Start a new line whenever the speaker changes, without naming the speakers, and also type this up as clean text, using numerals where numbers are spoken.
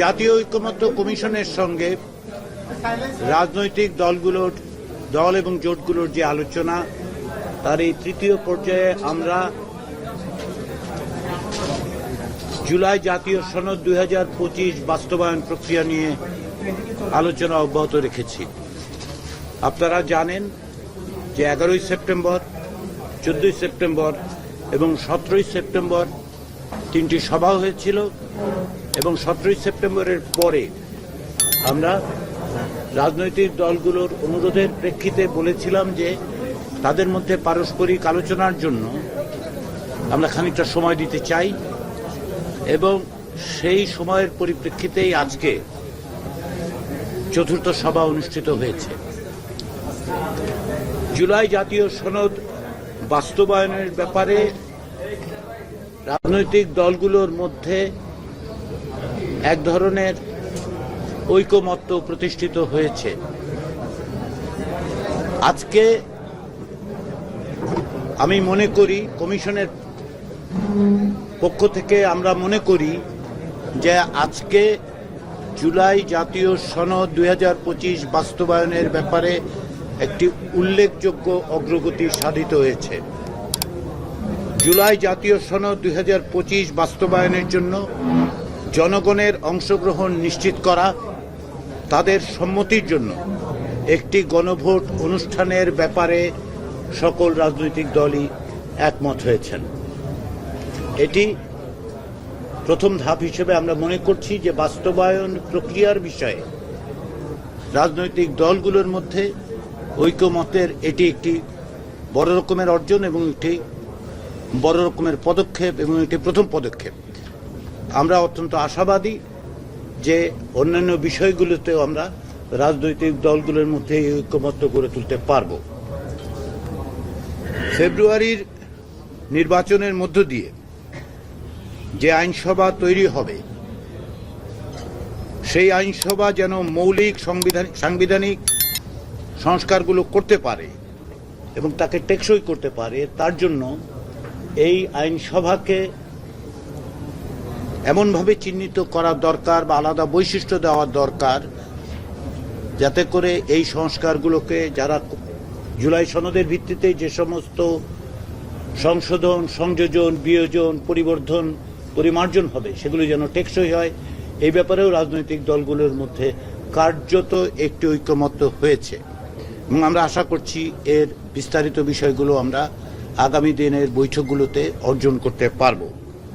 জাতীয় ঐকমত্য কমিশনের সঙ্গে রাজনৈতিক দল এবং জোটগুলোর যে আলোচনা, তার এই তৃতীয় পর্যায়ে আমরা জুলাই জাতীয় সনদ 2025 বাস্তবায়ন প্রক্রিয়া নিয়ে আলোচনা অব্যাহত রেখেছি। আপনারা জানেন যে 11ই সেপ্টেম্বর, 14ই সেপ্টেম্বর এবং 17ই সেপ্টেম্বর তিনটি সভা হয়েছিল এবং 17ই সেপ্টেম্বরের পরে আমরা রাজনৈতিক দলগুলোর অনুরোধের প্রেক্ষিতে বলেছিলাম যে তাদের মধ্যে পারস্পরিক আলোচনার জন্য আমরা খানিকটা সময় দিতে চাই এবং সেই সময়ের পরিপ্রেক্ষিতেই আজকে চতুর্থ সভা অনুষ্ঠিত হয়েছে। জুলাই জাতীয় সনদ বাস্তবায়নের ব্যাপারে রাজনৈতিক দলগুলোর মধ্যে এক ধরনের ঐকমত্য প্রতিষ্ঠিত হয়েছে। আজকে আমি মনে করি, কমিশনের পক্ষ থেকে আমরা মনে করি যে আজকে জুলাই জাতীয় সনদ 2025 বাস্তবায়নের ব্যাপারে একটি উল্লেখযোগ্য অগ্রগতি সাধিত হয়েছে। জুলাই জাতীয় সনদ 2025 বাস্তবায়নের জন্য জনগণের অংশগ্রহণ নিশ্চিত করা, তাদের সম্মতির জন্য একটি গণভোট অনুষ্ঠানের ব্যাপারে সকল রাজনৈতিক দলই একমত হয়েছেন। এটি প্রথম ধাপ হিসেবে আমরা মনে করছি যে বাস্তবায়ন প্রক্রিয়ার বিষয়ে রাজনৈতিক দলগুলোর মধ্যে ঐকমতের এটি একটি বড় রকমের অর্জন এবং একটি বড় রকমের পদক্ষেপ এবং এটি প্রথম পদক্ষেপ। আমরা অত্যন্ত আশাবাদী যে অন্যান্য বিষয়গুলোতেও আমরা রাজনৈতিক দলগুলোর মধ্যে এই ঐকমত্য গড়ে তুলতে পারব। ফেব্রুয়ারির নির্বাচনের মধ্য দিয়ে যে আইনসভা তৈরি হবে, সেই আইনসভা যেন মৌলিক সাংবিধানিক সংস্কারগুলো করতে পারে এবং তাকে টেকসই করতে পারে, তার জন্য এই আইনসভাকে এমনভাবে চিহ্নিত করা দরকার বা আলাদা বৈশিষ্ট্য দেওয়া দরকার যাতে করে এই সংস্কারগুলোকে, যারা জুলাই সনদের ভিত্তিতে যে সমস্ত সংশোধন, সংযোজন, বিয়োজন, পরিবর্ধন, পরিমার্জন হবে, সেগুলো যেন টেকসই হয়। এই ব্যাপারেও রাজনৈতিক দলগুলোর মধ্যে কার্যত একটি ঐকমত্য হয়েছে এবং আমরা আশা করছি এর বিস্তারিত বিষয়গুলো আমরা আগামী দিনের বৈঠকগুলোতে অর্জন করতে পারব।